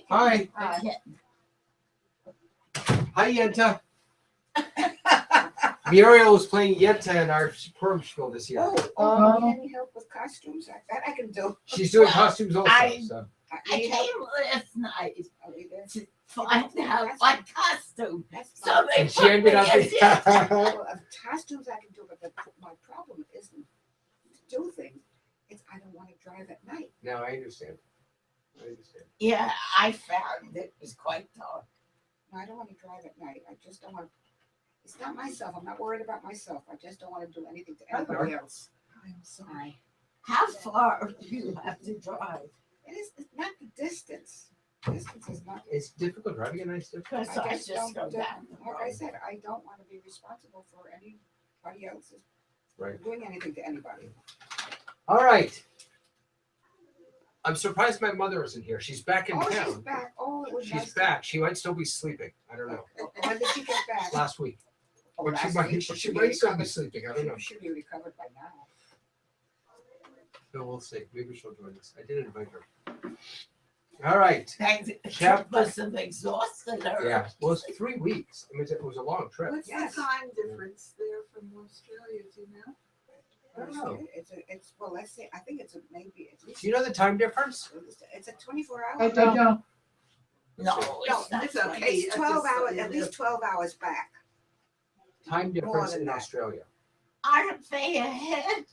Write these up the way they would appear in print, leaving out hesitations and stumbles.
Hi. Hi, Yenta. Muriel was playing Yenta in our perm school this year. Oh, you need help with costumes? That I can do. She's doing costumes also. So. I came last night Oh, you did? to find out my costume. That's So fine. they And she put ended me up. in Well, costumes I can do, but my problem isn't to do things. It's I don't want to drive at night. No, I understand. Yeah, I found it was quite dark. No, I don't want to drive at night. I just don't want. It's not myself. I'm not worried about myself. I just don't want to do anything to anybody else. I'm sorry. How far do you have to drive? It's not the distance. Distance is not. It's difficult driving a nice different. Because I just just go don't do, down the like I road. said, I don't want to be responsible for anybody else's Right. doing anything to anybody. All right. I'm surprised my mother isn't here. She's back in Oh, town. she's back. Oh, it was She's nice. back. She might still be sleeping. I don't know. When did she get back? Last week. Oh, But she last might, week. she should might be still be recovered. sleeping. I don't know. She should be recovered by now. So we'll see. Maybe she'll join us. I did invite her. All right. Thanks. Chapter- Must have exhausted her. Yeah. Well, it's 3 weeks. I mean, it was a long trip. What's Yes. the time difference there from Australia, do you know? I don't know. It's well, let's say I think it's maybe at least Do you know the time difference? it's a 24-hour. I don't know. No, No, it's not. it's okay. It's I 12 just thought hours, you at knew. least 12 hours back. Time difference than in that. Australia. Aren't they ahead?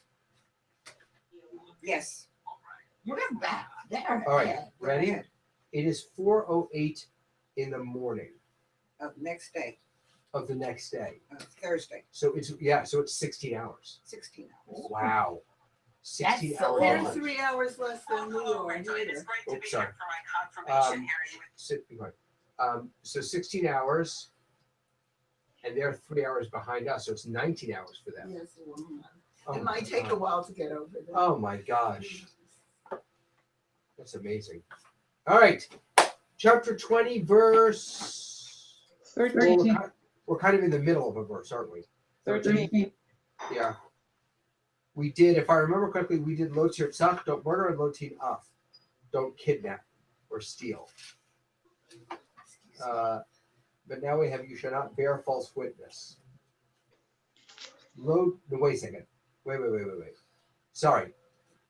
Yes. We're back there. All right. ahead. Ready? Ahead. It is 4:08 in the morning Next day, of the next day. Thursday, So it's So it's 16 hours. 16 hours. Wow. 16 That's hours. so They're long. 3 hours less than we are here. Oops, sorry. Sit, be quiet. So 16 hours, and they're 3 hours behind us, so it's 19 hours for them. Yes, it will. Oh It my might take a God. while to get over there. Oh my gosh, that's amazing. All right, chapter 20, verse. Well, 13. we're kind of in the middle of a verse, aren't we? 13. Yeah. We did, if I remember correctly, we did lo tirtzach, don't murder, and lo tin'af, don't kidnap or steal. But now we have you shall not bear false witness. No, wait a second. Wait. Sorry.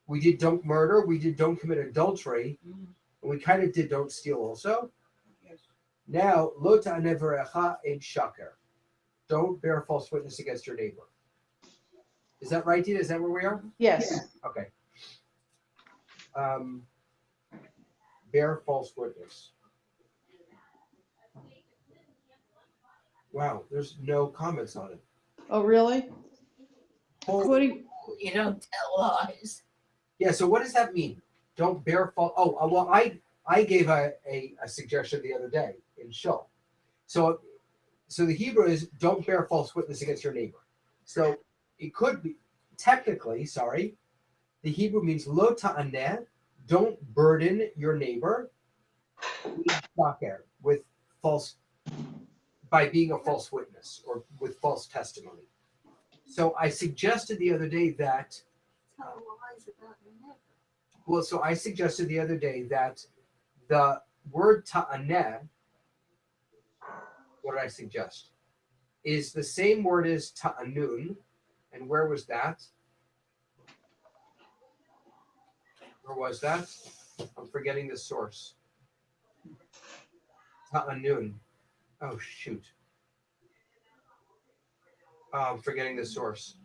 We did don't murder, we did don't commit adultery, and we kind of did don't steal also. Yes. Now, lo ta'aneverecha ein shaker. Don't bear false witness against your neighbor. Is that right, Dina? Is that where we are? Yes. Okay. Bear false witness. Wow, there's no comments on it. Oh, really? Oh, What do you, You don't tell lies. yeah, so what does that mean? Don't bear false. Oh, well, I gave a suggestion the other day in Shul. So the Hebrew is don't bear false witness against your neighbor. So it could be technically, sorry, the Hebrew means lo ta'aneh, don't burden your neighbor with false, by being a false witness or with false testimony. So I suggested the other day that, Tell lies about your neighbor. well, so I suggested the other day that the word ta'aneh, what did I suggest? Is the same word as ta'anun. And where was that? Where was that? I'm forgetting the source. Ta'anun. Oh, shoot. Oh, I'm forgetting the source.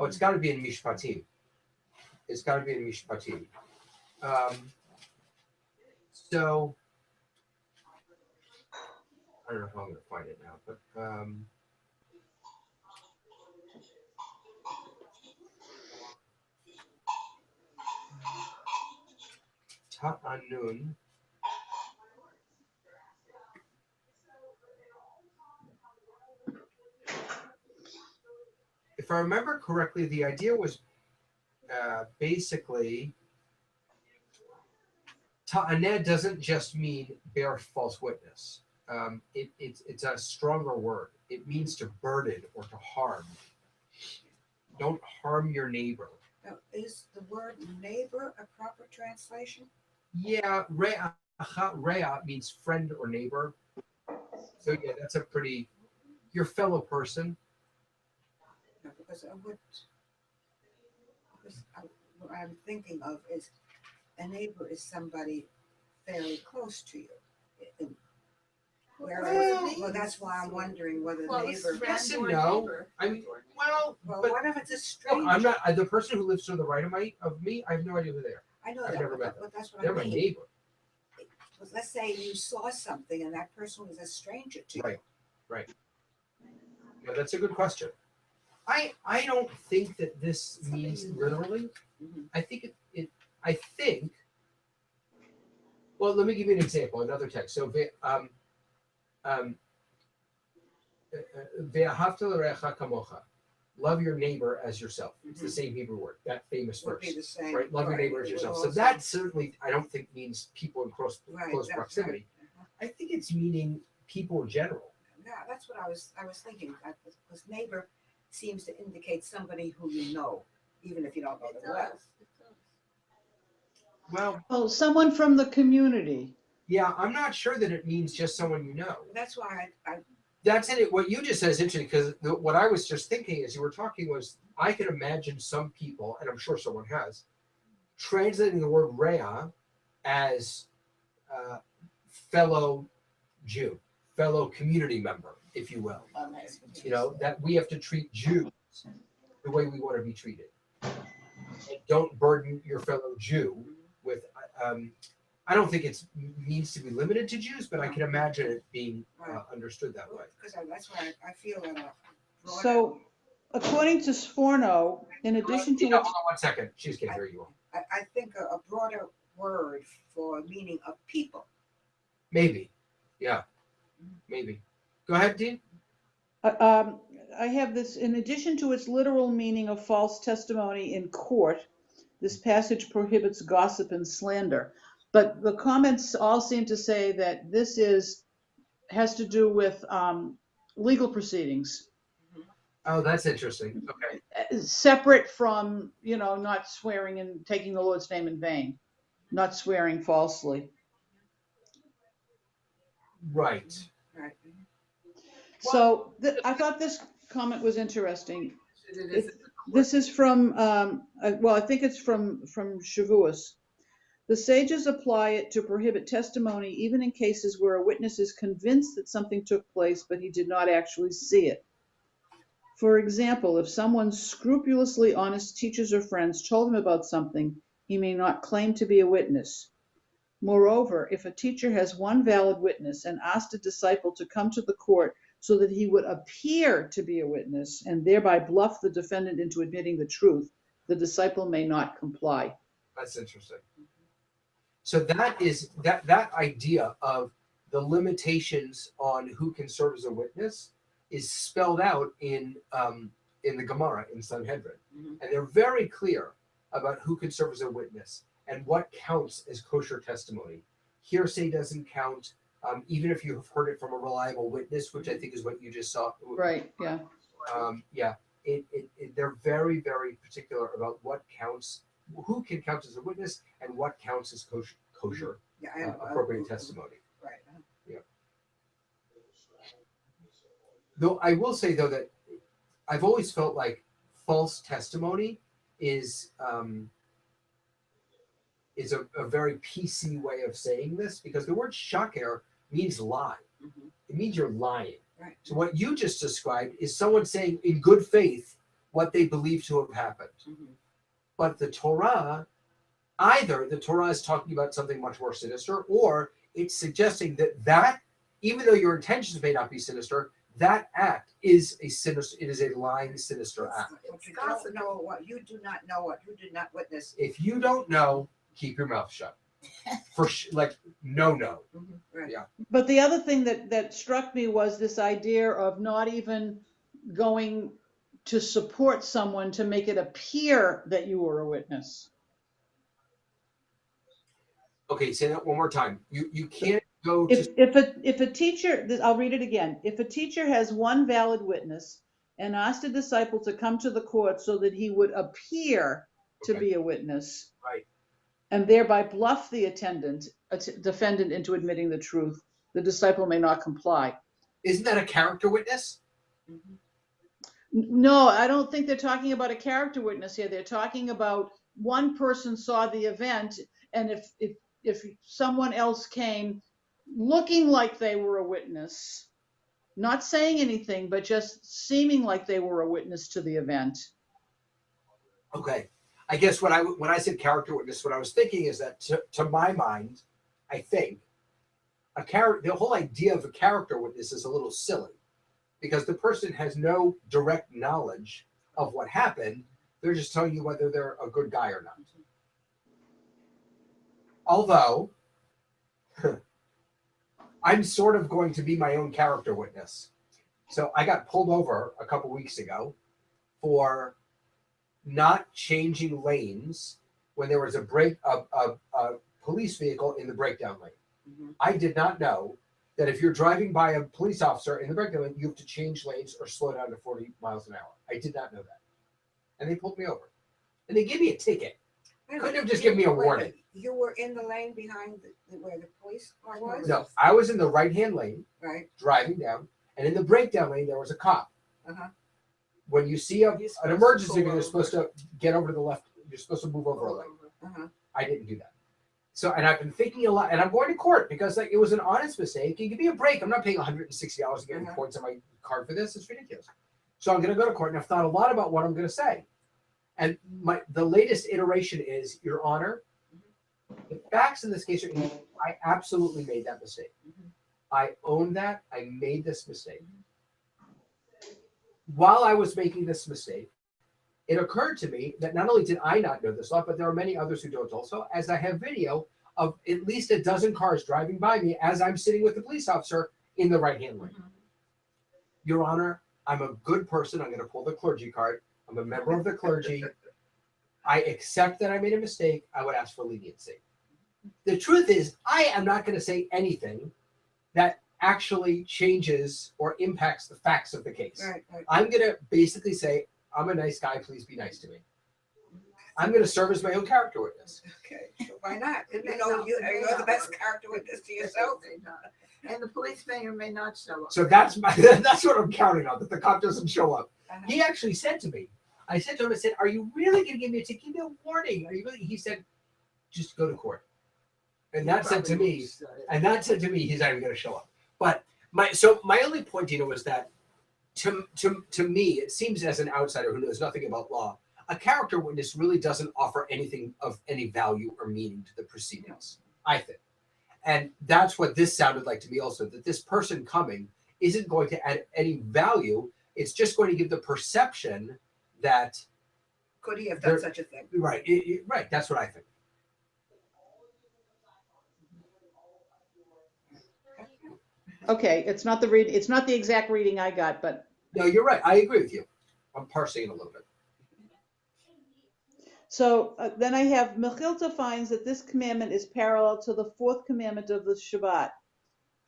It's got to be in Mishpatim. It's got to be in Mishpatim. So, I don't know how I'm going to find it now, but Ta'anun. If I remember correctly, the idea was basically ta'aneh doesn't just mean bear false witness. It's a stronger word. It means to burden or to harm. Don't harm your neighbor. Now, is the word neighbor a proper translation? Yeah, rea means friend or neighbor. So yeah, that's a pretty your fellow person. No, because what I'm thinking of is a neighbor is somebody fairly close to you. And Whereas, well, that's why I'm wondering whether Well, neighbor. Yes and Friend or no. neighbor. I mean, well, Well, but what if it's a look, stranger? I'm not the person who lives to the right of me. I have no idea who they are. I know I've that, never met but that's what They're I my mean. neighbor. Because let's say you saw something and that person was a stranger to you. Right. Yeah, that's a good question. I don't think that this means literally. Mhm. I think I think. Well, let me give you an example. Another text. So, um, ve'ahavta l'reacha kamocha. Love your neighbor as yourself. It's the Mhm. same Hebrew word. That famous Would be verse. the same. Right? Love your neighbor as It would yourself. So also- that certainly I don't think means people in close Right, close that's proximity. right. Uh-huh. I think it's meaning people in general. Yeah, that's what I was thinking. Because neighbor seems to indicate somebody who you know, even if you don't know It them well. does, it does. Well, Oh, someone from the community. yeah, I'm not sure that it means just someone you know. That's why I That's it. What you just said is interesting because what I was just thinking as you were talking was I can imagine some people, and I'm sure someone has, translating the word rea as fellow Jew, fellow community member, if you will. Well, that's what You know, that we have to treat Jews the way we want to be treated. And don't burden your fellow Jew with. I don't think it needs to be limited to Jews, but I can imagine it being understood that way. because that's why I feel that. So, according to Sforno, in addition to Tina, what's hold on one second. She just can't hear you. I think a broader word for meaning of people. Maybe. Yeah. Maybe. Go ahead, Dean. I have this, in addition to its literal meaning of false testimony in court, this passage prohibits gossip and slander. But the comments all seem to say that this has to do with legal proceedings, Oh, that's interesting. Okay. separate from, not swearing and taking the Lord's name in vain, not swearing falsely. Right. Right. So I thought this comment was interesting. It is. This is from, I think it's from Shavuos. The sages apply it to prohibit testimony even in cases where a witness is convinced that something took place, but he did not actually see it. For example, if someone scrupulously honest teachers or friends told him about something, he may not claim to be a witness. Moreover, if a teacher has one valid witness and asked a disciple to come to the court so that he would appear to be a witness and thereby bluff the defendant into admitting the truth, the disciple may not comply. That's interesting. So that is that idea of the limitations on who can serve as a witness is spelled out in the Gemara in Sanhedrin, Mhm. and they're very clear about who can serve as a witness and what counts as kosher testimony. Hearsay doesn't count, even if you have heard it from a reliable witness, which I think is what you just saw. Right, yeah. Yeah. They're very, very particular about what counts, who can count as a witness, and what counts as kosher Yeah, appropriate testimony. Right. Though I will say though that I've always felt like false testimony is a very PC way of saying this because the word shaker means lie. Mhm. It means you're lying. Right. So what you just described is someone saying in good faith what they believe to have happened. Mhm. But the Torah, either the Torah is talking about something much more sinister, or it's suggesting that even though your intentions may not be sinister, that act is a sinister. It is a lying, sinister act. What you don't know, what you do not know, what you did not witness. If you don't know, keep your mouth shut. No. Mhm. Right. Yeah. But the other thing that struck me was this idea of not even going to support someone to make it appear that you were a witness. Okay, say that one more time. You can't go to. If a teacher, I'll read it again. If a teacher has one valid witness and asked a disciple to come to the court so that he would appear to Okay. be a witness, Right. and thereby bluff the defendant into admitting the truth, the disciple may not comply. Isn't that a character witness? Mhm. No, I don't think they're talking about a character witness here. They're talking about one person saw the event, and if someone else came looking like they were a witness, not saying anything, but just seeming like they were a witness to the event. Okay. I guess when I said character witness, what I was thinking is that to my mind, I think the whole idea of a character witness is a little silly because the person has no direct knowledge of what happened. They're just telling you whether they're a good guy or not. Although I'm sort of going to be my own character witness. So I got pulled over a couple weeks ago for not changing lanes when there was a police vehicle in the breakdown lane. Mhm. I did not know that if you're driving by a police officer in the breakdown lane, you have to change lanes or slow down to 40 miles an hour. I did not know that. And they pulled me over. And they gave me a ticket. Couldn't have just given me a warning. You were in the lane behind where the police car was? No, I was in the right-hand lane Right. driving down, and in the breakdown lane, there was a cop. Uh-huh. When you see You're an supposed to emergency, pull you're supposed to get over to the left. You're supposed to move over a lane. Uh-huh. I didn't do that. So, and I've been thinking a lot, and I'm going to court because like it was an honest mistake. You give me a break. I'm not paying $160 to get any points on my card for this. It's ridiculous. So I'm going to go to court, and I've thought a lot about what I'm going to say. And the latest iteration is, Your Honor, the facts in this case are, I absolutely made that mistake. I own that. I made this mistake. While I was making this mistake, it occurred to me that not only did I not know this law, but there are many others who don't also, as I have video of at least a dozen cars driving by me as I'm sitting with the police officer in the right-hand lane. Your Honor, I'm a good person. I'm going to pull the clergy card. I'm a member of the clergy. I accept that I made a mistake. I would ask for leniency. The truth is, I am not going to say anything that actually changes or impacts the facts of the case. Right. I'm going to basically say, I'm a nice guy. Please be nice to me. I'm going to serve as my own character witness. Okay. So why not? It You may know, not- you're it may the not best work. character witness to yourself. It may not. And the police may or may not show up. So that's what I'm counting on, that the cop doesn't show up. Uh-huh. He actually said to me, I said to him, I said, are you really going to give me a ticket? Give me a warning. Are you really? He said, just go to court. And that said to me, he's not even going to show up. But my only point, was that to me, it seems as an outsider who knows nothing about law, a character witness really doesn't offer anything of any value or meaning to the proceedings, I think. And that's what this sounded like to me also, that this person coming isn't going to add any value. It's just going to give the perception that, Could he have done such a thing? right, right, that's what I think. Okay, it's not the exact reading I got, but No, you're right. I agree with you. I'm parsing it a little bit. so then I have Mechilta finds that this commandment is parallel to the fourth commandment of the Shabbat.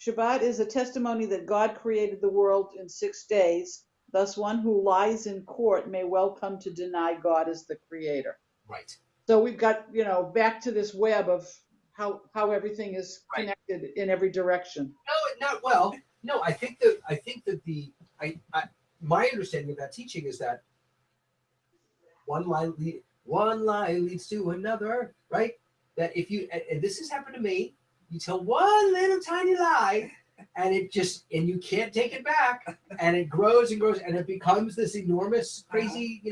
Shabbat is a testimony that God created the world in 6 days. Thus, one who lies in court may well come to deny God as the creator. Right. So we've got, back to this web of how everything is Right. connected in every direction. No, not well. No, I think that my understanding of that teaching is that one lie leads to another, right? That if you, and this has happened to me, you tell one little tiny lie, and you can't take it back, and it grows and grows, and it becomes this enormous, crazy,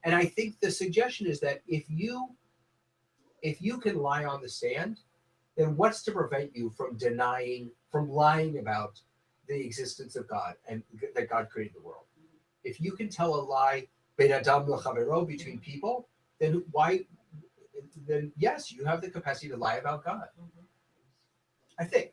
And I think the suggestion is that if you can lie on the stand, then what's to prevent you from lying about the existence of God and that God created the world? If you can tell a lie ben adam l'chavero, between people, then yes, you have the capacity to lie about God. I think.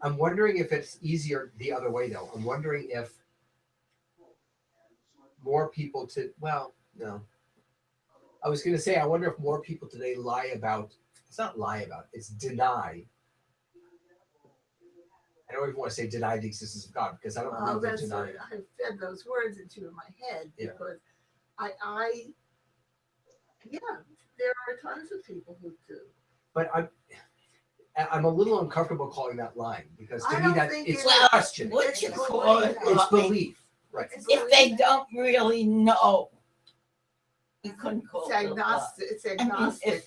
I'm wondering if it's easier the other way, though. I'm wondering if more people no. I was going to say, I wonder if more people today it's not lie about, it's deny I don't even want to say deny the existence of God because I don't Well, believe in that's denying. I fed those words into my head Yeah. because I yeah, there are tons of people who do. But I'm a little uncomfortable calling that lying because to I me don't that think it's it- Well, question. what you It's call it, belief. It's belief. Right. It's if they don't really know, you couldn't call It's it a lie. agnostic. It's I mean, agnostic.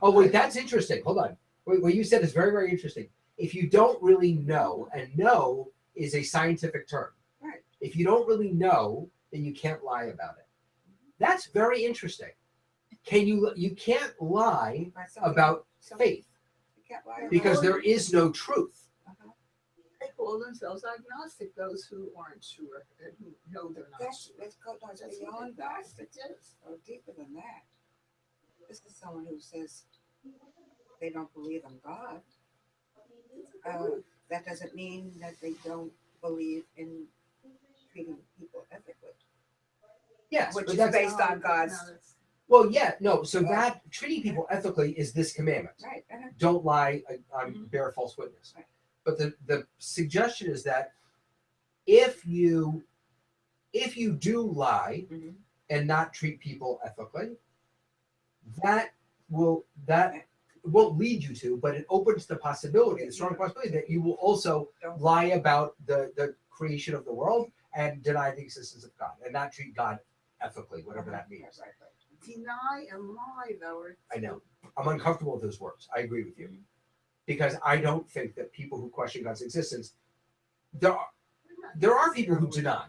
Oh wait, that's interesting. Hold on. Wait, what you said is very, very interesting. If you don't really know, and know is a scientific term. Right. If you don't really know, then you can't lie about it. That's very interesting. You can't lie By something- about something- faith You can't lie about because it. there is no truth. Uh-huh. They call themselves agnostic. Those who aren't sure and who know they're not That's, sure. let's go That's beyond what that. agnostic is. Go deeper than that. This is someone who says they don't believe in God. That doesn't mean that they don't believe in treating people ethically, Yes, which but is that's based on God's. No, that's- well, yeah, no. So that treating people ethically is this commandment: Right. don't lie, Mhm. bear false witness. Right. But the suggestion is that if you do lie Mhm. and not treat people ethically, that won't lead you to, but it opens the possibility, the strong possibility that you will also Don't lie about the creation of the world and deny the existence of God and not treat God ethically, whatever that means. Right. Deny and lie, though. Are I know. I'm uncomfortable with those words. I agree with you. Because I don't think that people who question God's existence, there are people who deny.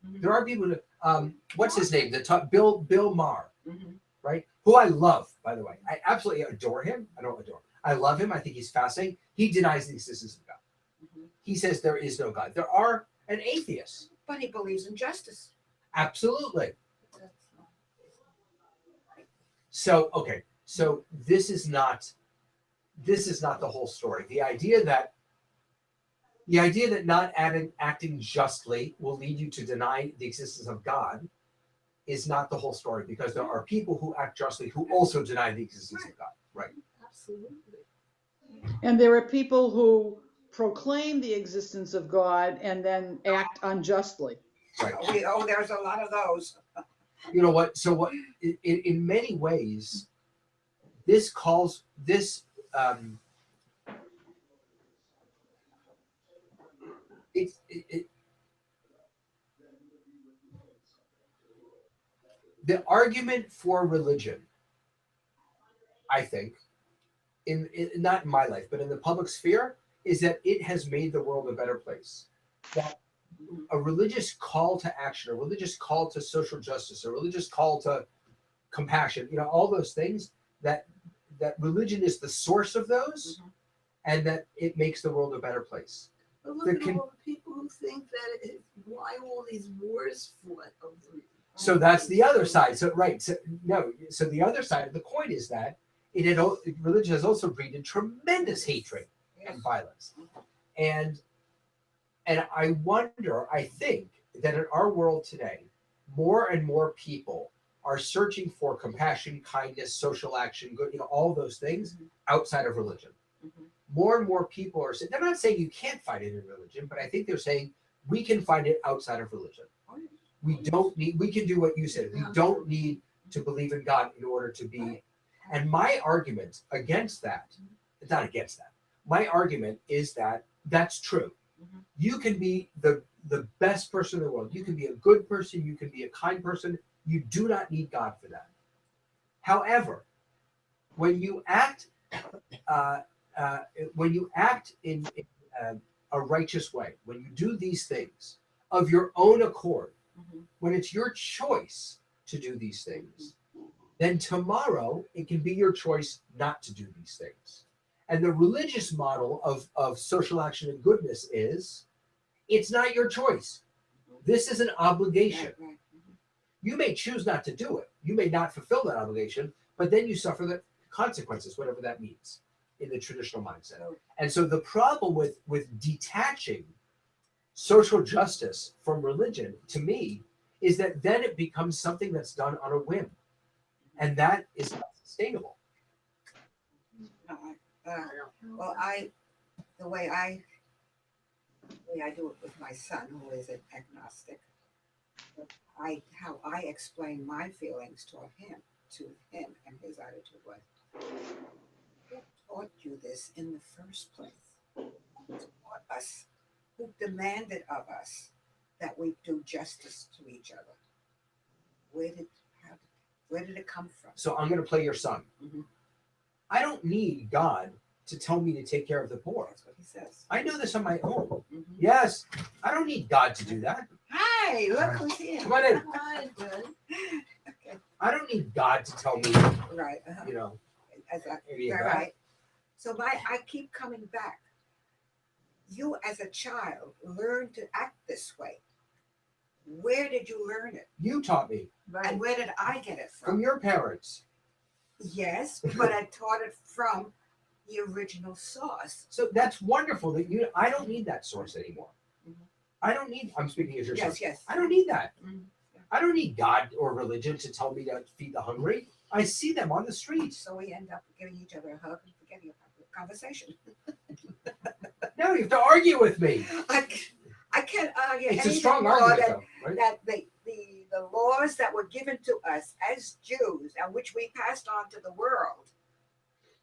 There are people who, what's his name? Bill Maher, Mhm. right? Who I love, by the way. I absolutely adore him. I don't adore him. I love him. I think he's fascinating. He denies the existence of God. Mhm. He says there is no God. There are an atheist. But he believes in justice. Absolutely. That's not- So, okay. So this is not the whole story. The idea that not acting justly will lead you to deny the existence of God is not the whole story, because there are people who act justly who also deny the existence of God. Right. Absolutely. And there are people who proclaim the existence of God and then act unjustly. Right. There's a lot of those. You know what? So what? In many ways, this calls this. The argument for religion, I think, in not in my life, but in the public sphere, is that it has made the world a better place. That a religious call to action, a religious call to social justice, a religious call to compassion, all those things, that religion is the source of those, and that it makes the world a better place. But look at all the people who think that why all these wars fought over it. So that's the other side. So right. So the other side of the coin is that religion has also breeded tremendous hatred and violence. And I wonder, I think that in our world today, more and more people are searching for compassion, kindness, social action, good, all those things outside of religion. More and more people are saying, they're not saying you can't find it in religion, but I think they're saying we can find it outside of religion. We can do what you said. We don't need to believe in God in order to be. And my argument against that, it's not against that. My argument is that that's true. You can be the best person in the world. You can be a good person. You can be a kind person. You do not need God for that. However, when you act in a righteous way, when you do these things of your own accord, when it's your choice to do these things, then tomorrow it can be your choice not to do these things. And the religious model of social action and goodness is, it's not your choice. This is an obligation. Right. You may choose not to do it. You may not fulfill that obligation, but then you suffer the consequences, whatever that means, in the traditional mindset. And so the problem with detaching social justice from religion, to me, is that then it becomes something that's done on a whim. And that is not sustainable. The way I the way I do it with my son, who is an agnostic. How I explain my feelings to him, and his attitude was, who taught you this in the first place? Who taught us? Who demanded of us that we do justice to each other? Where did how, where did it come from? So I'm going to play your son. Mhm. I don't need God to tell me to take care of the poor. That's what he says. I know this on my own. Mhm. Yes, I don't need God to do that. Hi, look who's here. Come on in. Hi, good. Okay, I don't need God to tell me, right. you know, As a, any of right, that. right. So I keep coming back. You as a child learned to act this way. Where did you learn it? You taught me And Right. where did I get it from from? your parents. Yes, but I taught it from the original source. So that's wonderful that I don't need that source anymore. Mhm. I don't need, I'm speaking as your son. Yes, yes. I don't need that. Mhm. I don't need God or religion to tell me to feed the hungry. I see them on the streets. So we end up giving each other a hug and forgetting about the conversation. Now you have to argue with me. I can't argue It's a any strong more argument, that, though, right? that the laws that were given to us as Jews and which we passed on to the world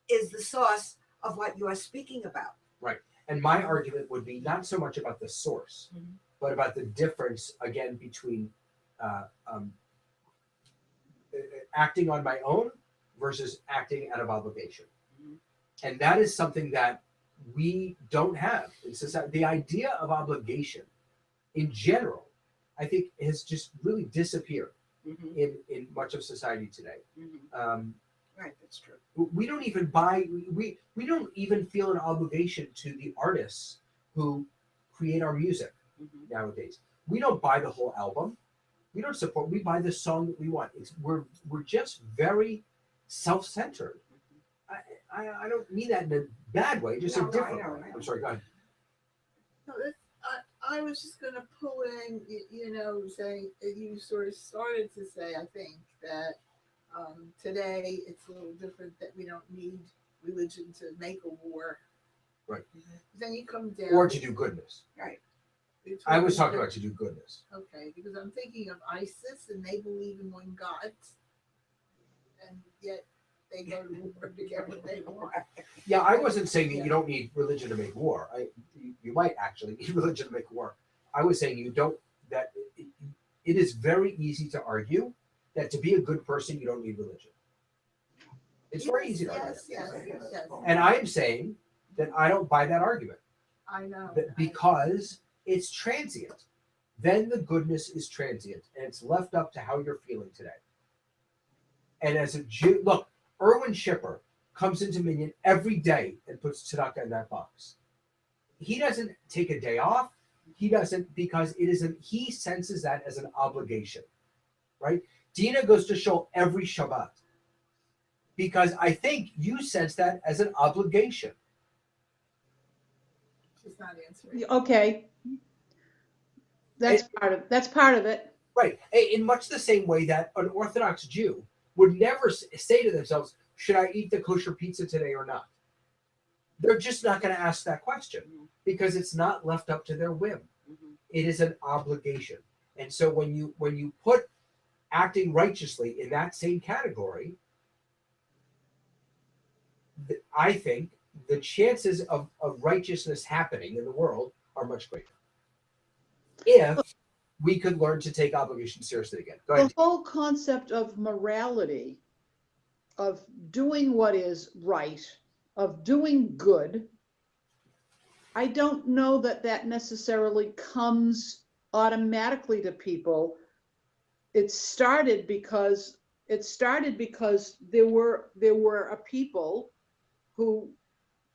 is the source of what you are speaking about. And my argument would be not so much about the source, Mhm. but about the difference again between uh, um, acting on my own versus acting out of obligation. Mhm. And that is something that we don't have in society. The idea of obligation in general, I think, has just really disappeared Mhm. in much of society today. Mhm. Right, that's true. We don't even buy, we don't even feel an obligation to the artists who create our music Mhm. nowadays. We don't buy the whole album. We don't support, we buy the song that we want. We're just very self-centered. I don't mean that in a bad way, just No, a no, I different know, way. I know. I'm sorry, go ahead. No, I was just going to pull in, saying you sort of started to say, I think, that today it's a little different, that we don't need religion to make a war. Right. Then you come down. Or to do goodness. Right. you're I was talking talking about to do goodness. Okay, because I'm thinking of ISIS and they believe in one God, and yet they go to war to get what they want. Yeah, I wasn't saying that Yeah. you don't need religion to make war. You might actually need religion to make war. I was saying you don't, that it is very easy to argue that to be a good person, you don't need religion. It's very easy to argue. Yes, yes. And I'm saying that I don't buy that argument I know. that because it's transient. Then the goodness is transient and it's left up to how you're feeling today. And as a Jew, look, Erwin Schipper comes into Minion every day and puts tzedakah in that box. He doesn't take a day off. He doesn't, because it isn't, he senses that as an obligation, right? Dina goes to shul every Shabbat because I think you sense that as an obligation. She's not answering. Okay. That's part of it. Right. In much the same way that an Orthodox Jew would never say to themselves, should I eat the kosher pizza today or not? They're just not going to ask that question because it's not left up to their whim. Mhm. It is an obligation. And so when you put acting righteously in that same category, I think the chances of righteousness happening in the world are much greater. If we could learn to take obligation seriously again. Go ahead. The whole concept of morality, of doing what is right, of doing good, I don't know that that necessarily comes automatically to people. It started because there were a people who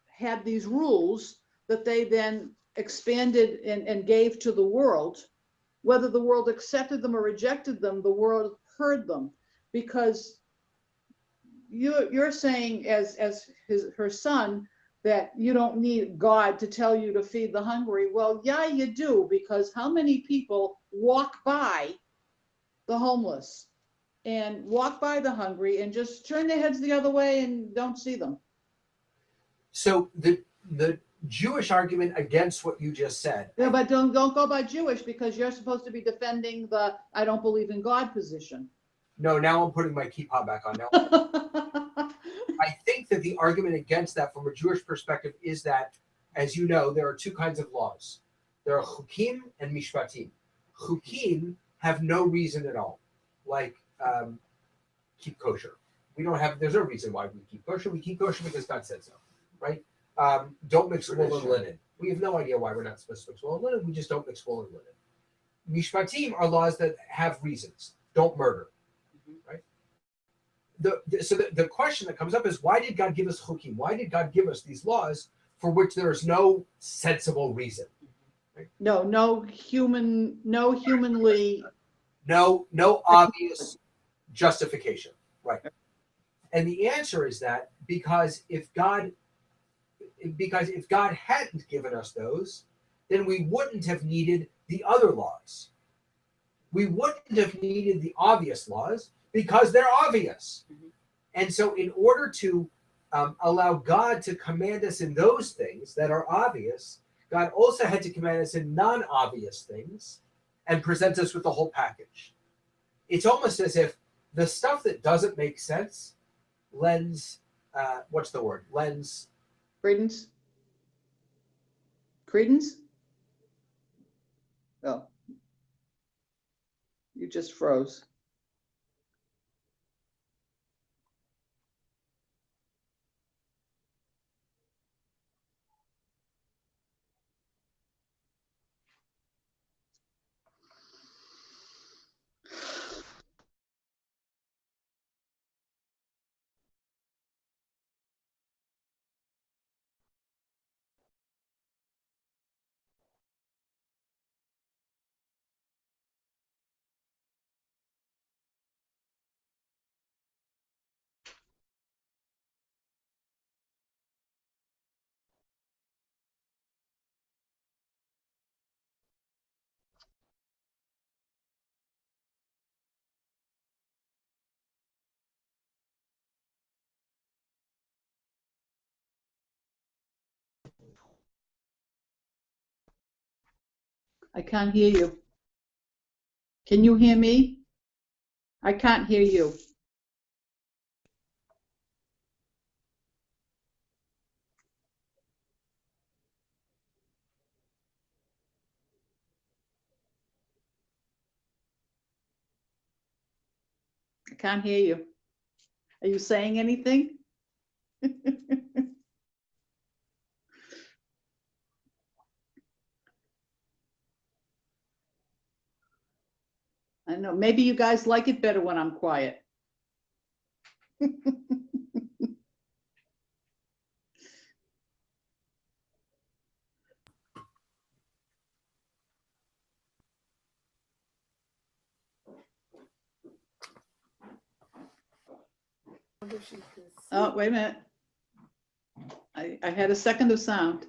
had these rules that they then expanded and gave to the world. Whether the world accepted them or rejected them, the world heard them, because you're saying as her son that you don't need God to tell you to feed the hungry. Well, yeah, you do, because how many people walk by the homeless and walk by the hungry and just turn their heads the other way and don't see them? So the Jewish argument against what you just said. Yeah, but don't go by Jewish, because you're supposed to be defending the I don't believe in God position. No, now I'm putting my kippah back on. Now, I think that the argument against that from a Jewish perspective is that, as you know, there are two kinds of laws. There are chukim and mishpatim. Chukim have no reason at all, like keep kosher. There's no reason why we keep kosher. We keep kosher because God said so, right? Don't mix wool and linen. We have no idea why we're not supposed to mix wool and linen. We just don't mix wool and linen. Mishpatim are laws that have reasons. Don't murder, right? So the question that comes up is, why did God give us chukim? Why did God give us these laws for which there is no sensible reason? Right? No humanly. No obvious justification, right? And the answer is that because if God hadn't given us those, then we wouldn't have needed the other laws. We wouldn't have needed the obvious laws because they're obvious. And so in order to allow God to command us in those things that are obvious, God also had to command us in non-obvious things and present us with the whole package. It's almost as if the stuff that doesn't make sense lends, what's the word? Lends Credence? Credence? Oh. You just froze. I can't hear you. Can you hear me? I can't hear you. I can't hear you. Are you saying anything? I know, maybe you guys like it better when I'm quiet. Oh, wait a minute. I had a second of sound.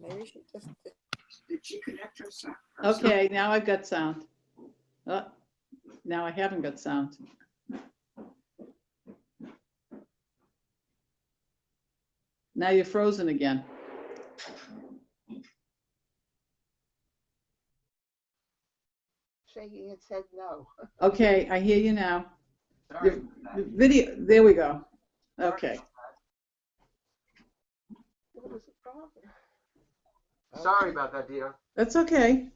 Maybe she just did she connect herself? Okay, now I've got sound. Oh, now I haven't got sound. Now you're frozen again. Shaking its head no. Okay, I hear you now. Sorry. The video, there we go. Okay. What was the problem? Sorry about that, Dina. That's okay.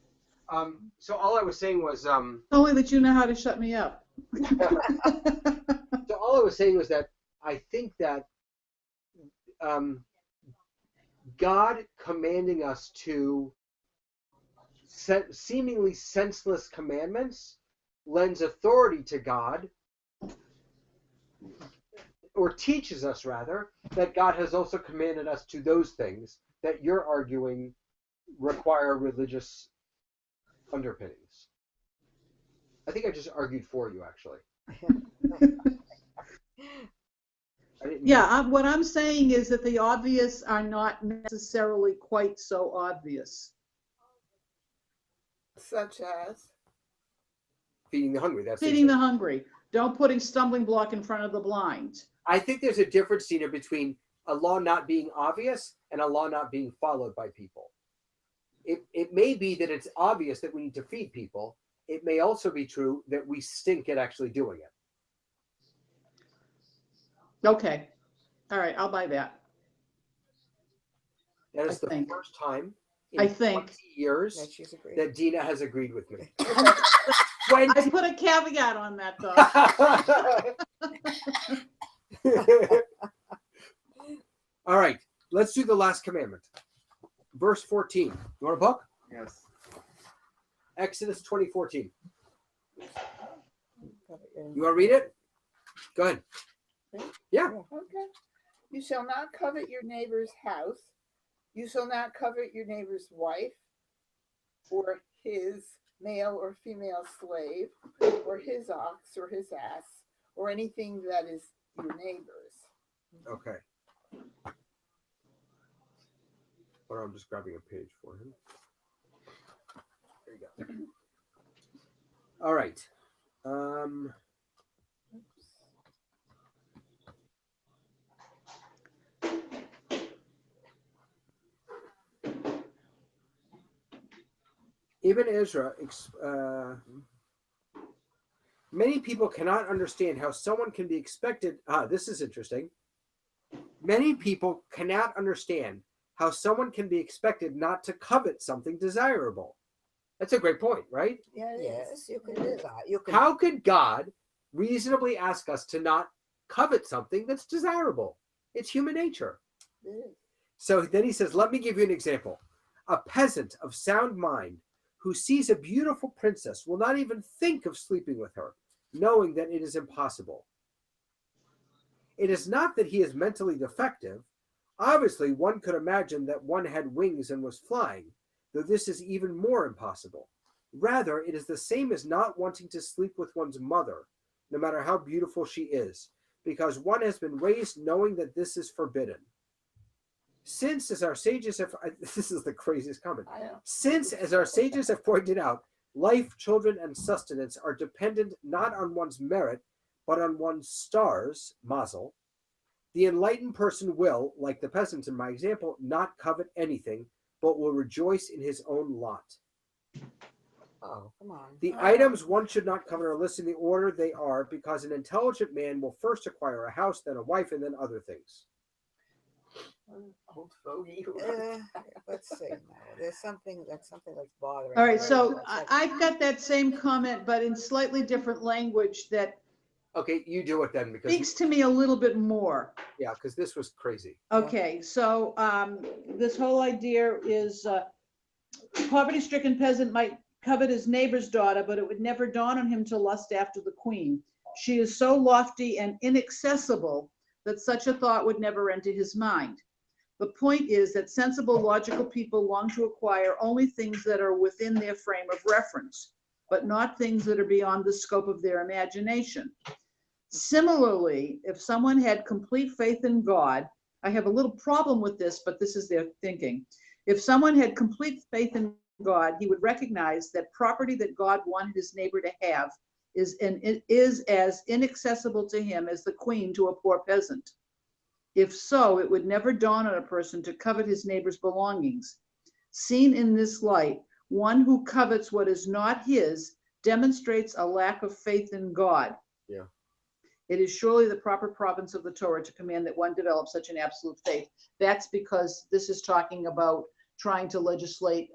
So all I was saying was Only that you know how to shut me up. So all I was saying was that I think that God commanding us to seemingly senseless commandments lends authority to God, or teaches us rather, that God has also commanded us to those things that you're arguing require religious underpinnings. I think I just argued for you, actually. Yeah, what I'm saying is that the obvious are not necessarily quite so obvious. Such as? Feeding the hungry. That's Feeding the hungry. Don't put a stumbling block in front of the blind. I think there's a difference, Dina, between a law not being obvious and a law not being followed by people. It may be that it's obvious that we need to feed people. It may also be true that we stink at actually doing it. Okay. All right, I'll buy that. That is I the think. first time in I think. 20 years That she's agreed. that Dina has agreed with me. I put a caveat on that though. All right, let's do the last commandment. Verse 14. You want a book? Yes. Exodus 20:14. You You want to read it? Go ahead. Yeah. Okay. You shall not covet your neighbor's house. You shall not covet your neighbor's wife, or his male or female slave, or his ox or his ass, or anything that is your neighbor's. Okay. Or I'm just grabbing a page for him. There you go. All right. Ibn Ezra, many people cannot understand how someone can be expected. This is interesting. Many people cannot understand how someone can be expected not to covet something desirable. That's a great point, right? Yeah, it is. Yes, you can do that. You can. How could God reasonably ask us to not covet something that's desirable? It's human nature. It is. So then he says, let me give you an example. A peasant of sound mind who sees a beautiful princess will not even think of sleeping with her, knowing that it is impossible. It is not that he is mentally defective. Obviously, one could imagine that one had wings and was flying, though this is even more impossible. Rather, it is the same as not wanting to sleep with one's mother, no matter how beautiful she is, because one has been raised knowing that this is forbidden. Since, as our sages have, this is the craziest comment. I know. Since, as our sages have pointed out, life, children, and sustenance are dependent not on one's merit, but on one's stars, mazel, the enlightened person will, like the peasant in my example, not covet anything, but will rejoice in his own lot. Oh, come on. The items one should not covet are listed in the order they are, because an intelligent man will first acquire a house, then a wife, and then other things. Old fogey. Let's see now. There's something that's bothering. All right, me. so That's like- I've got that same comment, but in slightly different language that Okay, you do it then, because speaks to me a little bit more. yeah, because this was crazy. Okay, so this whole idea is poverty-stricken peasant might covet his neighbor's daughter, but it would never dawn on him to lust after the queen. She is so lofty and inaccessible that such a thought would never enter his mind. The point is that sensible, logical people long to acquire only things that are within their frame of reference, but not things that are beyond the scope of their imagination. Similarly, if someone had complete faith in God, I have a little problem with this, but this is their thinking. If someone had complete faith in God, he would recognize that property that God wanted his neighbor to have is as inaccessible to him as the queen to a poor peasant. If so, it would never dawn on a person to covet his neighbor's belongings. Seen in this light, one who covets what is not his demonstrates a lack of faith in God. Yeah. It is surely the proper province of the Torah to command that one develop such an absolute faith. That's because this is talking about trying to legislate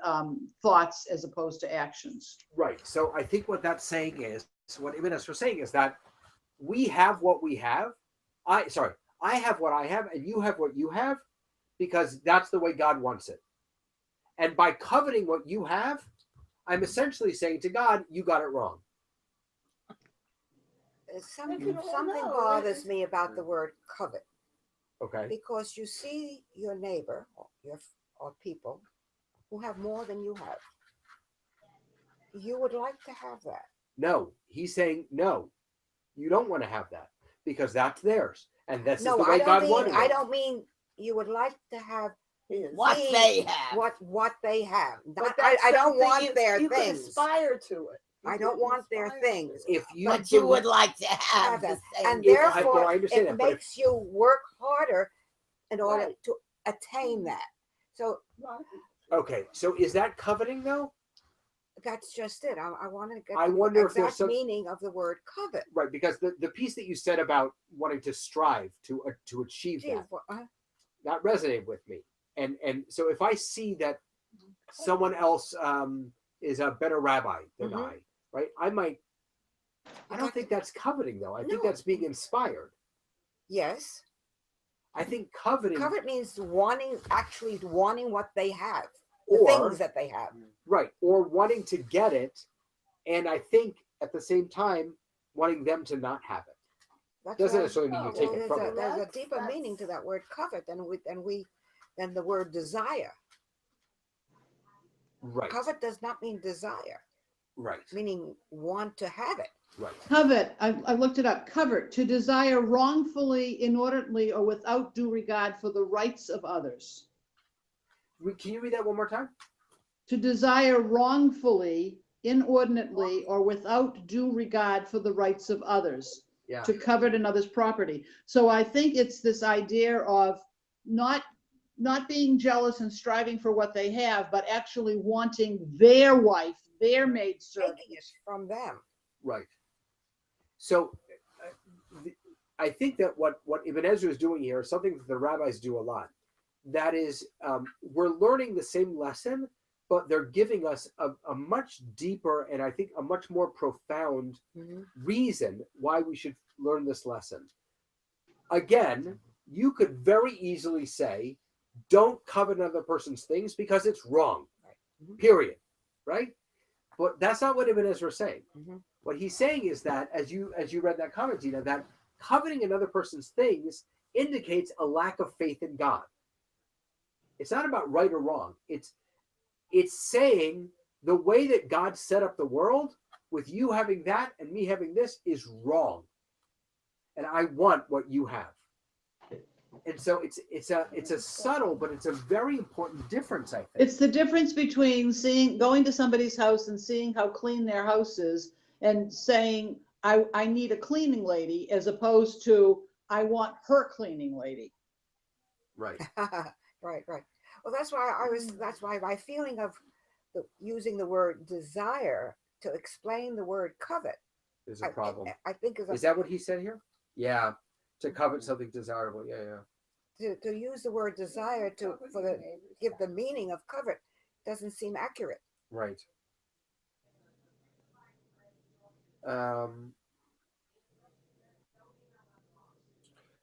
thoughts as opposed to actions. Right. So I think what that's saying is, what Ibn Ezra was saying is that we have what we have. I have what I have, and you have what you have, because that's the way God wants it. And by coveting what you have, I'm essentially saying to God, you got it wrong. Something know, bothers me about the word covet, Okay. because you see your neighbor or people who have more than you have. You would like to have that. No, he's saying, no, you don't want to have that because that's theirs. And this No, is the I way God don't wanted mean. I it. don't mean you would like to have What see they have. what they have. But I don't something want their you could things. aspire to it. I don't want their things. If you But you would like to have Have the them. same. And If I- therefore, well, I understand it that, but if- makes you work harder in order Right. to attain that. So okay, so is that coveting though? that's just it. I want to get I the wonder if there's exact some- meaning of the word covet. Right, because the piece that you said about wanting to strive to achieve Gee, that, wha- that resonated with me. And so if I see that someone else is a better rabbi than Mhm. I, right? I might. I don't got think that's coveting though. I think No. that's being inspired. Yes. I think coveting, Covet means actually wanting what they have, the or things that they have. right, or wanting to get it, and I think at the same time wanting them to not have it. That's Doesn't right. necessarily mean you Oh, take well, it from There's a, them. there's a That's- deeper meaning to that's- that word covet than the word desire. Right, Covet does not mean desire, right, meaning want to have it. right. Covet, I looked it up, covet, to desire wrongfully, inordinately, or without due regard for the rights of others. Can you read that one more time? To desire wrongfully, inordinately, or without due regard for the rights of others. Yeah. To covet another's property. So I think it's this idea of not being jealous and striving for what they have, but actually wanting their wife, their maidservant. Taking it from them. Right. So I think that what Ibn Ezra is doing here is something that the rabbis do a lot. That is, we're learning the same lesson, but they're giving us a much deeper and I think a much more profound reason why we should learn this lesson. Again, you could very easily say, don't covet another person's things because it's wrong. Mhm. Period. Right? But that's not what Ibn Ezra is saying. Mhm. What he's saying is that, as you read that comment, Gina, that coveting another person's things indicates a lack of faith in God. It's not about right or wrong. It's saying the way that God set up the world with you having that and me having this is wrong. And I want what you have. And so it's a subtle, but it's a very important difference, I think. It's the difference between going to somebody's house and seeing how clean their house is and saying, I need a cleaning lady, as opposed to, I want her cleaning lady. Right. Right. Well, that's why my feeling of using the word desire to explain the word covet There's a problem. I think Is that what he said here? Yeah. To covet something desirable. Yeah. to use the word desire give the meaning of covet doesn't seem accurate. Right.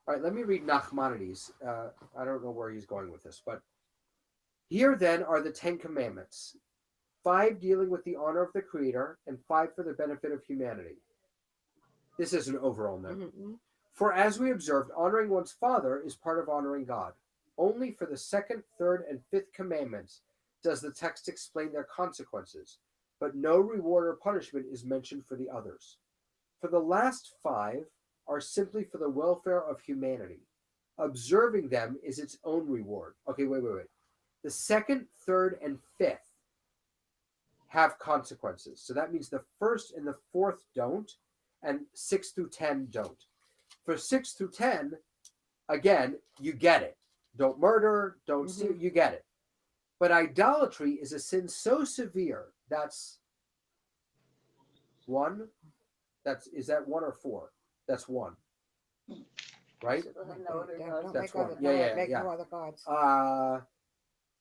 All right, let me read Nachmanides. I don't know where he's going with this, but here then are the 10 commandments, 5 dealing with the honor of the Creator and 5 for the benefit of humanity. This is an overall note. Mhm. For as we observed, honoring one's father is part of honoring God. Only for the 2nd, 3rd, and 5th commandments does the text explain their consequences, but no reward or punishment is mentioned for the others. For the last 5 are simply for the welfare of humanity. Observing them is its own reward. Okay, wait. The 2nd, 3rd, and 5th have consequences. So that means the 1st and the 4th don't, and 6 through 10 don't. For 6 through 10, again, you get it. Don't murder, don't steal, you get it. But idolatry is a sin so severe, that's 1. Is that 1 or 4? That's 1. Right? Don't That's make one. other, Yeah, make yeah. no other gods.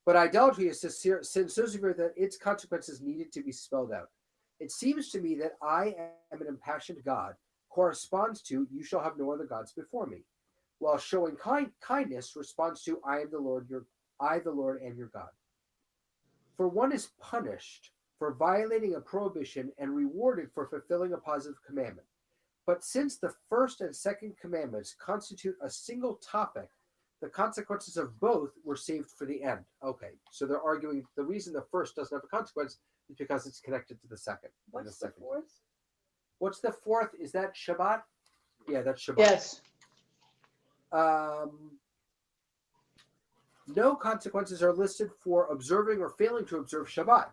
But idolatry is a sin so severe that its consequences needed to be spelled out. It seems to me that I am an impassioned God corresponds to you shall have no other gods before me, while showing kindness responds to I the Lord and your God. For one is punished for violating a prohibition and rewarded for fulfilling a positive commandment. But since the 1st and 2nd commandments constitute a single topic, the consequences of both were saved for the end. Okay, so they're arguing the reason the 1st doesn't have a consequence is because it's connected to the 2nd. What's the 4th? What's the 4th? Is that Shabbat? Yeah, that's Shabbat. Yes. No consequences are listed for observing or failing to observe Shabbat.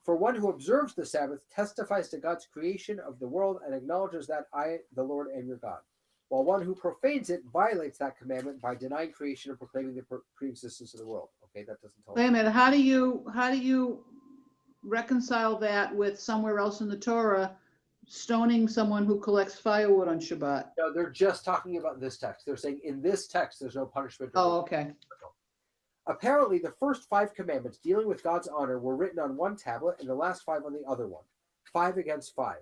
For one who observes the Sabbath testifies to God's creation of the world and acknowledges that I, the Lord, am your God. While one who profanes it violates that commandment by denying creation and proclaiming the pre-existence of the world. Okay, that doesn't tell us. Wait a minute, how do you reconcile that with somewhere else in the Torah stoning someone who collects firewood on Shabbat? No, they're just talking about this text. They're saying in this text there's no punishment. Oh, okay. Apparently, the first 5 commandments dealing with God's honor were written on one tablet and the last 5 on the other one. 5 against 5.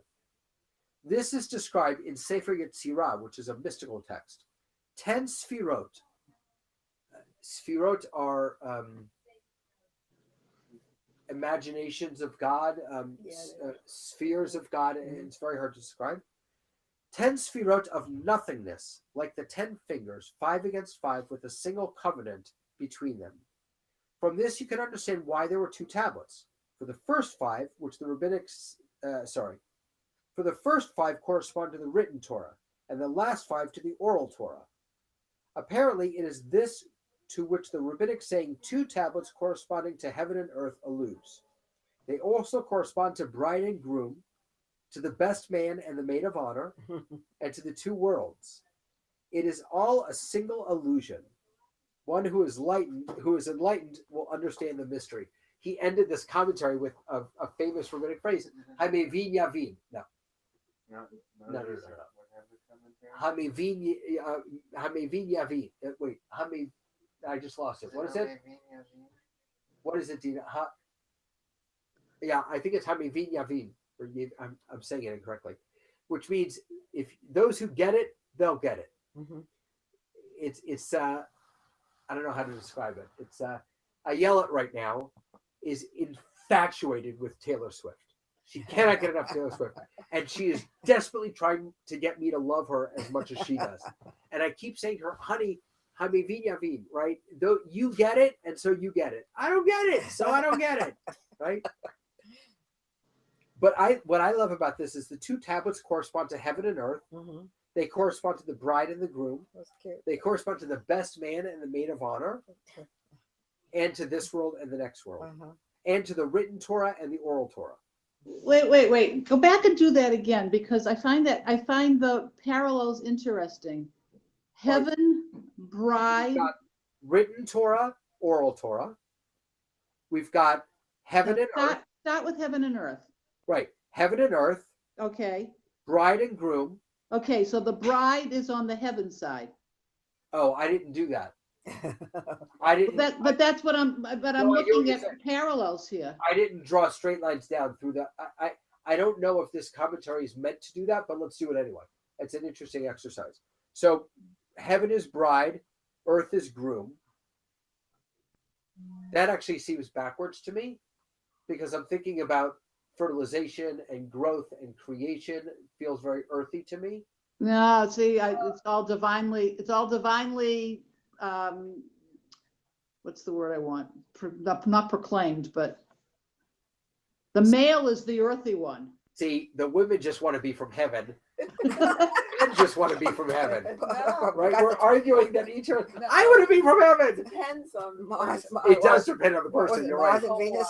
This is described in Sefer Yetzirah, which is a mystical text. 10 sfirot. Sfirot are imaginations of God, spheres of God, and it's very hard to describe. 10 sfirot of nothingness, like the 10 fingers, 5 against 5, with a single covenant between them. From this, you can understand why there were 2 tablets. For the first 5, which the for the first 5 correspond to the written Torah, and the last 5 to the oral Torah. Apparently, it is this to which the rabbinic saying 2 tablets corresponding to heaven and earth alludes. They also correspond to bride and groom, to the best man and the maid of honor, and to the 2 worlds. It is all a single allusion. One who is enlightened will understand the mystery. He ended this commentary with a famous rabbinic phrase, Hamevin Yavin. No. Hamevin Yavin. Wait, I just lost it. What is it? What is it, Dina? Yeah, I think it's Hamevin Yavin. I'm saying it incorrectly. Which means if those who get it, they'll get it. Mhm. It's I don't know how to describe it. It's I yell it right now is infatuated with Taylor Swift. She cannot get enough Taylor Swift, and she is desperately trying to get me to love her as much as she does. And I keep saying to her, honey, Hamevin Yavin, right? Though you get it, and so you get it. I don't get it, so I don't get it, right? But what I love about this is the 2 tablets correspond to heaven and earth. Mm-hmm. They correspond to the bride and the groom. That's cute. They correspond to the best man and the maid of honor, and to this world and the next world, and to the written Torah and the oral Torah. Wait. Go back and do that again, because I find the parallels interesting. Heaven, bride. We've got written Torah, oral Torah. We've got heaven and earth. Start with heaven and earth. Right. Heaven and earth. Okay. Bride and groom. Okay, so the bride is on the heaven side. Oh, I didn't do that. I didn't. That's what I'm looking at parallels here. I didn't draw straight lines down through that. I don't know if this commentary is meant to do that, but let's do it anyway. It's an interesting exercise. So heaven is bride, earth is groom. That actually seems backwards to me, because I'm thinking about fertilization and growth and creation. It feels very earthy to me. No, see, it's all divinely. What's the word I want? Not proclaimed, but the male is the earthy one. See, the women just want to be from heaven. Men just want to be from heaven. No, Right? We're arguing that each other. I want to be from heaven. depends on Mars. It does depend on the Was person. it You're Mars right. and Venus?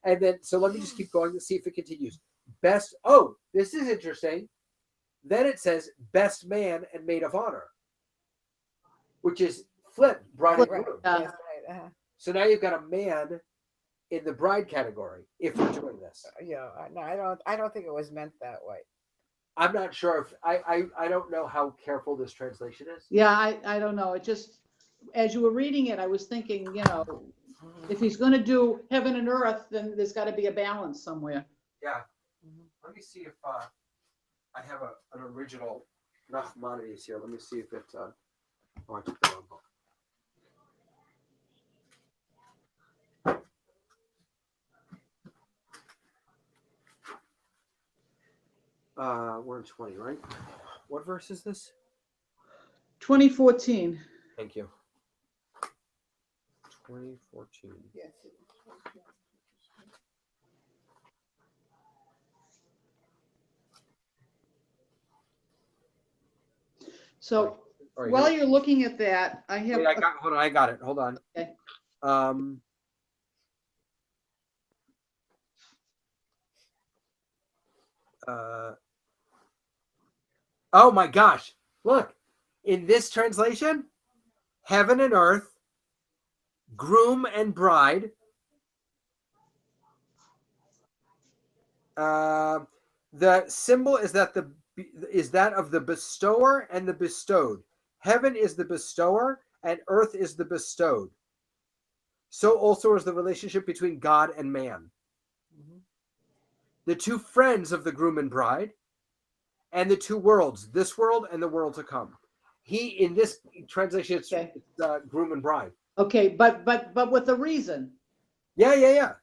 And then, so let me just keep going to see if it continues. Best. Oh, this is interesting. Then it says best man and maid of honor, which is flip, bride and Right. groom. That's right. So now you've got a man in the bride category. If we're doing this, Yeah, no, I don't think it was meant that way. I'm not sure if I don't know how careful this translation is. Yeah, I don't know. It just, as you were reading it, I was thinking, if he's going to do heaven and earth, then there's got to be a balance somewhere. Yeah. Let me see if I have an original Nachmanides here. Let me see if it. Oh, I took the wrong book. We're in 20, right? What verse is this? 2014. Thank you. 2014. Yes. So All right, while here- you're looking at that, I have. Wait, hold on, I got it. Hold on. Okay. Oh my gosh! Look, in this translation, heaven and earth, groom and bride. The symbol is that of the bestower and the bestowed. Heaven is the bestower, and earth is the bestowed. So also is the relationship between God and man. Mhm. The two friends of the groom and bride, and the two worlds, this world and the world to come. In this translation, it's Okay. groom and bride. Okay, but with a reason. Yeah.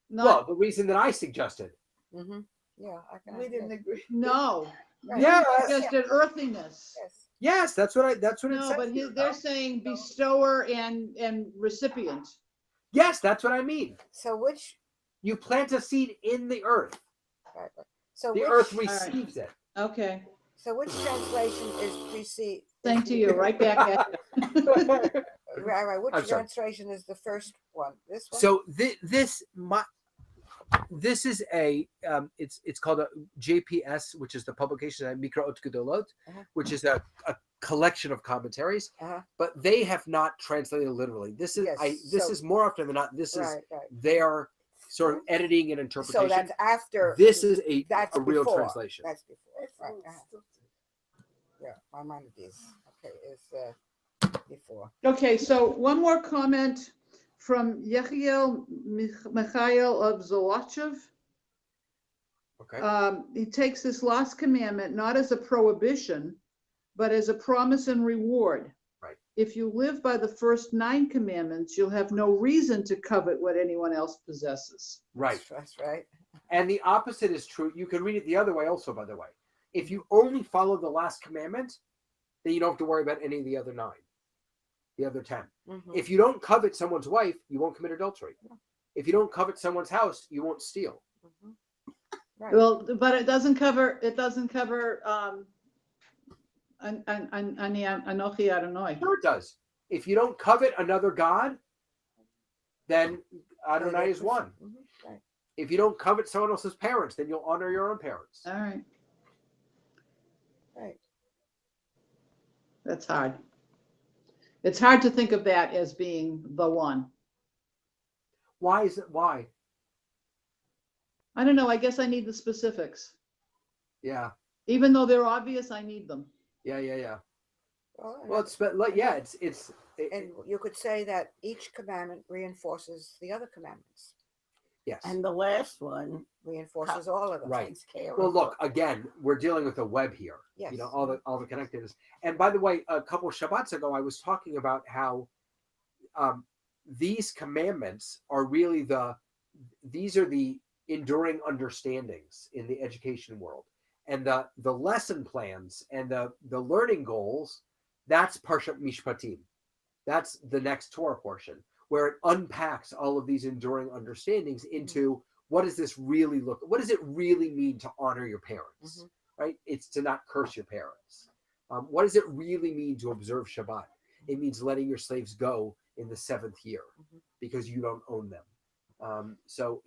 Not Well, the reason that I suggested. Mm-hmm. Yeah, I can. We didn't agree. no. Right. Yeah. Suggested earthiness. Yes. Yes, that's what it No, says. but here. they're saying bestower and recipient. Yes, that's what I mean. So which? You plant a seed in the earth. Right. So The which? earth right. receives it. Okay. So which translation is precede? Same to you. Right back at you. Right. Which I'm sorry. translation is the first one? This one. So this is a it's called a JPS, which is the publication of Mikraot Gedolot, which is a collection of commentaries. But they have not translated literally. This is Yes, this so- is more often than not. This is Right. their sort of editing and interpretation. So that's after. This is a real before. translation. That's before. Right. Yeah, Maimonides. Okay, is before. Okay, so one more comment from Yechiel Michael of Zolochev. Okay. He takes this last commandment not as a prohibition, but as a promise and reward. Right. If you live by the first 9 commandments, you'll have no reason to covet what anyone else possesses. Right. That's right. And the opposite is true. You can read it the other way also, by the way. If you only follow the last commandment, then you don't have to worry about any of the other 9, the other 10. Mm-hmm. If you don't covet someone's wife, you won't commit adultery. If you don't covet someone's house, you won't steal. Mm-hmm. Right. Well, but it doesn't cover Anochi Adonai. Sure it does. If you don't covet another god, then Adonai is one. Mm-hmm. Right. If you don't covet someone else's parents, then you'll honor your own parents. All right. Right. That's hard. It's hard to think of that as being the one. Why is it? Why? I don't know. I guess I need the specifics. Yeah. Even though they're obvious, I need them. Yeah. Well, It's but like yeah, and you could say that each commandment reinforces the other commandments. yes. And the last one Reinforces all of them. Right. takes care Well, of look again. We're dealing with a web here. Yes. You know all the connectedness. And by the way, a couple of Shabbats ago, I was talking about how these commandments are really these are the enduring understandings in the education world, and the lesson plans and the learning goals. That's Parshat Mishpatim. That's the next Torah portion where it unpacks all of these enduring understandings into what does this really look? What does it really mean to honor your parents? Right? It's to not curse your parents. What does it really mean to observe Shabbat? It means letting your slaves go in the 7th year because you don't own them. So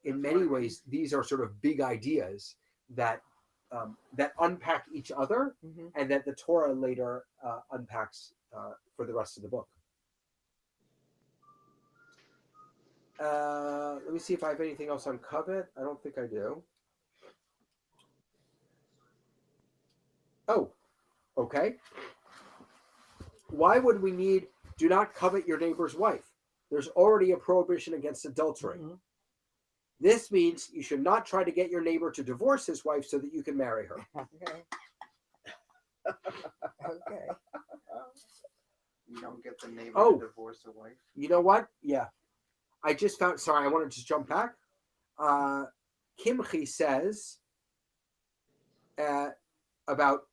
in many ways, these are sort of big ideas that that unpack each other, and that the Torah later unpacks for the rest of the book. Let me see if I have anything else on covet. I don't think I do. Oh, okay. Why would we need do not covet your neighbor's wife? There's already a prohibition against adultery. This means you should not try to get your neighbor to divorce his wife so that you can marry her. Okay. Okay. You don't get the neighbor Oh. to divorce a wife. You know what? Yeah. I just found, sorry, I wanted to jump back. Kimchi says about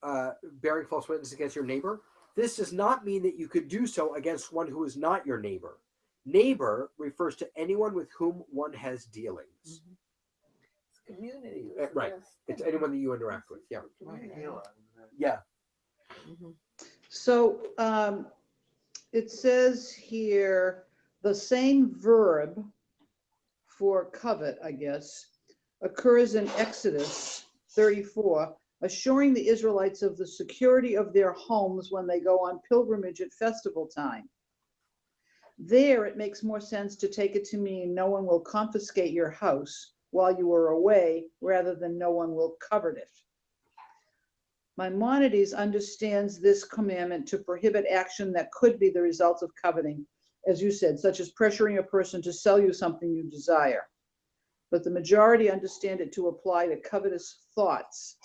bearing false witness against your neighbor. This does not mean that you could do so against one who is not your neighbor. Neighbor refers to anyone with whom one has dealings. It's community. Right. It's anyone that you interact with. Yeah. Hela. Yeah. So it says here the same verb for covet, I guess, occurs in Exodus 34, assuring the Israelites of the security of their homes when they go on pilgrimage at festival time. There, it makes more sense to take it to mean no one will confiscate your house while you are away, rather than no one will covet it. Maimonides understands this commandment to prohibit action that could be the result of coveting, as you said, such as pressuring a person to sell you something you desire. But the majority understand it to apply to covetous thoughts.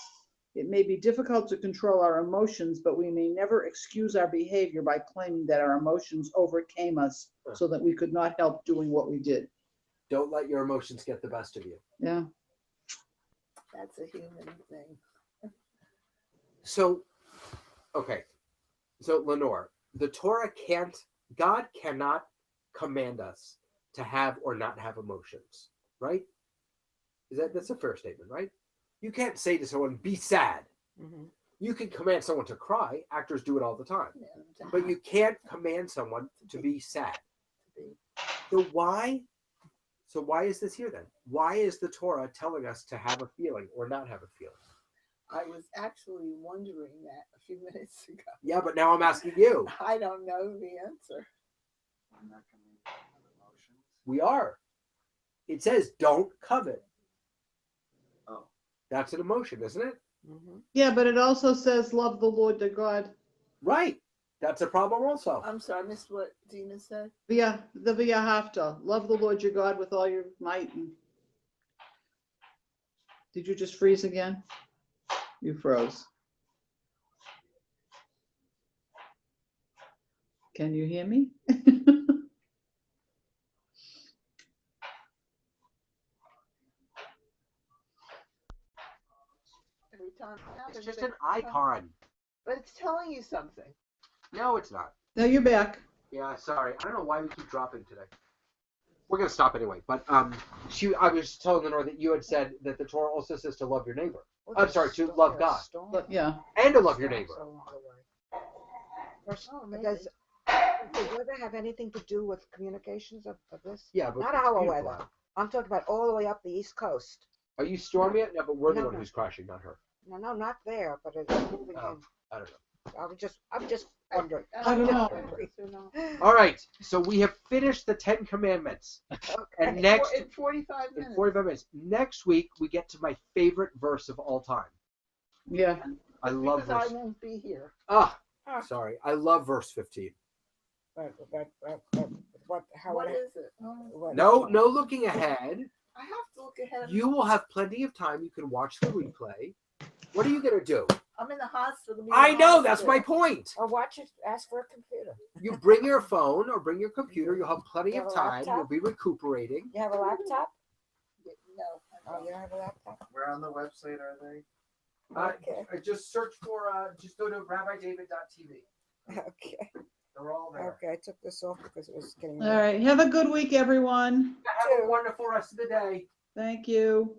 It may be difficult to control our emotions, but we may never excuse our behavior by claiming that our emotions overcame us so that we could not help doing what we did. Don't let your emotions get the best of you. Yeah. That's a human thing. So, okay. So, Lenore, the Torah God cannot command us to have or not have emotions, right? That's a fair statement, right? You can't say to someone, be sad. Mm-hmm. You can command someone to cry. Actors do it all the time. But you can't command someone to be sad. So why is this here then? Why is the Torah telling us to have a feeling or not have a feeling? I was actually wondering that a few minutes ago. Yeah, but now I'm asking you. I don't know the answer. I'm not gonna have emotions. We are. It says don't covet. Oh. That's an emotion, isn't it? Mm-hmm. Yeah, but it also says love the Lord thy God. Right. That's a problem also. I'm sorry, I missed what Dina said. The V'ahavta, love the Lord your God with all your might. And did you just freeze again? You froze. Can you hear me? Every time it happens, It's just but- an icon. But it's telling you something. No, it's not. No, you're back. Yeah, sorry. I don't know why we keep dropping today. We're gonna stop anyway. But I was telling Lenore that you had said that the Torah also says to love your neighbor. I'm sorry, to love God But yeah. and to love your neighbor. Does the weather have anything to do with communications of this? Yeah, but Not it's our beautiful weather. out. I'm talking about all the way up the East Coast. Are you storming it? No, but we're the No, one no. who's crashing, not her. No, not there, but it's moving Oh. in. I don't know. I'm just wondering. I don't know. All right, so we have finished the 10 Commandments. And next, In 45 minutes. in 45 minutes, next week we get to my favorite verse of all time. Yeah. I love Because I verse. won't be here. Sorry, I love verse 15. What is it? Oh, No looking ahead. I have to look ahead. You will have plenty of time. You can watch the replay. What are you gonna do? I'm in the hospital. I know, that's my point. Or watch it, ask for a computer. You bring your phone or bring your computer. You'll have plenty You of have a time. You'll laptop? be recuperating. You have a laptop? No. Oh, you don't have a laptop? Where on the website are they? Okay. Just search for. Just go to rabbidavid.tv. Okay. They're all there. Okay, I took this off because it was getting. All right. Have a good week, everyone. Have a wonderful rest of the day. Thank you.